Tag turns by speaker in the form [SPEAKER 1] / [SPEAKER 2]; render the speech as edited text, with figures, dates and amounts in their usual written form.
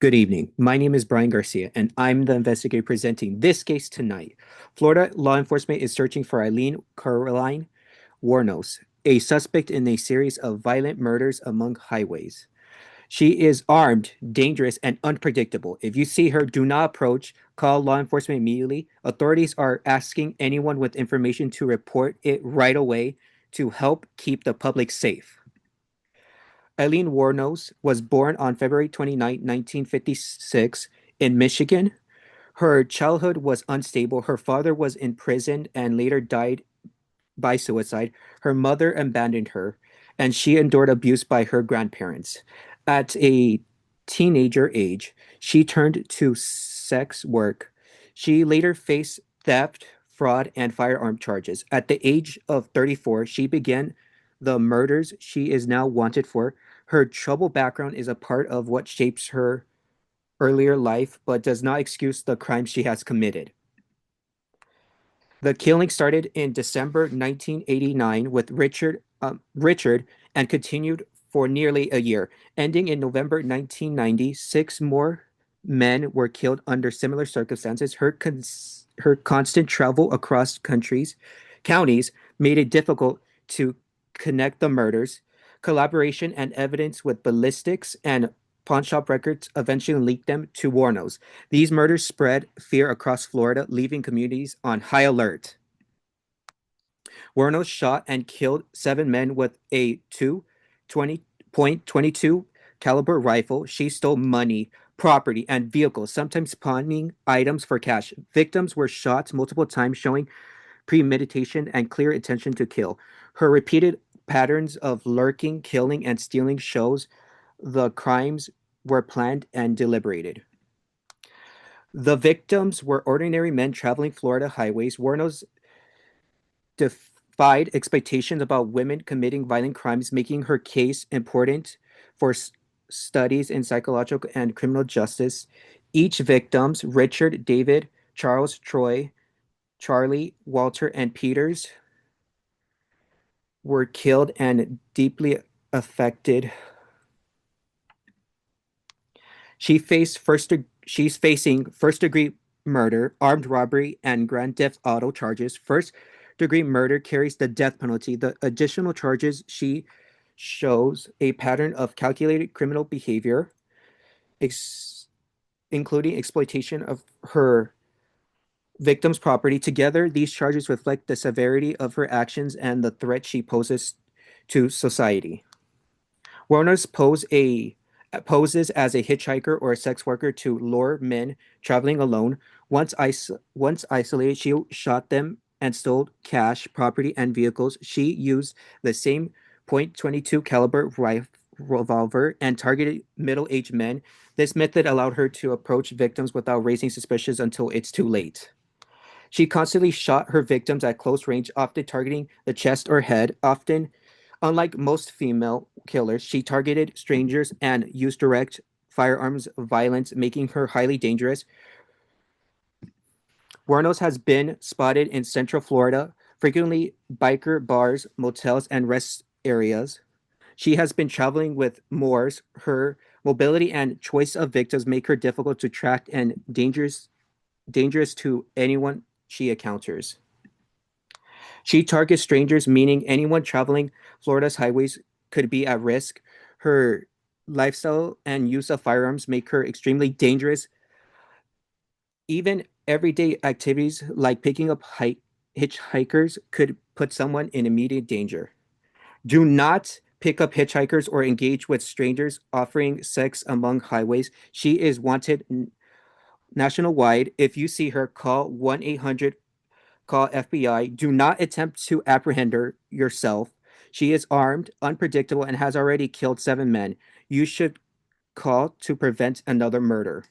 [SPEAKER 1] Good evening. My name is Brian Garcia, and I'm the investigator presenting this case tonight. Florida law enforcement is searching for Aileen Caroline Wuornos, a suspect in a series of violent murders among highways. She is armed, dangerous, and unpredictable. If you see her, do not approach. Call law enforcement immediately. Authorities are asking anyone with information to report it right away to help keep the public safe. Aileen Wuornos was born on February 29, 1956, in Michigan. Her childhood was unstable. Her father was imprisoned and later died by suicide. Her mother abandoned her, and she endured abuse by her grandparents. At a teenager age, she turned to sex work. She later faced theft, fraud, and firearm charges. At the age of 34, she began the murders she is now wanted for. Her troubled background is a part of what shapes her earlier life, but does not excuse the crimes she has committed. The killing started in December 1989 with Richard and continued for nearly a year. Ending in November 1990, six more men were killed under similar circumstances. Her constant travel across counties made it difficult to connect the murders. Collaboration and evidence with ballistics and pawnshop records eventually linked them to Wuornos. These murders spread fear across Florida, leaving communities on high alert. Wuornos shot and killed seven men with a 2.22 caliber rifle. She stole money, property, and vehicles, sometimes pawning items for cash. Victims were shot multiple times, showing premeditation and clear intention to kill. Her repeated patterns of lurking, killing, and stealing shows the crimes were planned and deliberated. The victims were ordinary men traveling Florida highways. Wuornos defied expectations about women committing violent crimes, making her case important for studies in psychological and criminal justice. Each victims, Richard, David, Charles, Troy, Charlie, Walter, and Peters, were killed and deeply affected. She's facing first degree murder, armed robbery, and grand theft auto charges. First degree murder carries the death penalty. The additional charges she shows a pattern of calculated criminal behavior, ex- including exploitation of her victim's property. Together, these charges reflect the severity of her actions and the threat she poses to society. Warner's poses as a hitchhiker or a sex worker to lure men traveling alone. Once isolated, she shot them and stole cash, property, and vehicles. She used the same .22 caliber revolver and targeted middle-aged men. This method allowed her to approach victims without raising suspicions until it's too late. She constantly shot her victims at close range, often targeting the chest or head. Often, unlike most female killers, she targeted strangers and used direct firearms violence, making her highly dangerous. Wuornos has been spotted in Central Florida, frequently biker bars, motels, and rest areas. She has been traveling with Moors. Her mobility and choice of victims make her difficult to track and dangerous to anyone she encounters. She targets strangers, meaning anyone traveling Florida's highways could be at risk. Her lifestyle and use of firearms make her extremely dangerous. Even everyday activities like picking up hitchhikers could put someone in immediate danger. Do not pick up hitchhikers or engage with strangers offering sex among highways. She is wanted nationwide. If you see her, call 1-800 call FBI. Do not attempt to apprehend her yourself. She is armed, unpredictable, and has already killed seven men. You should call to prevent another murder.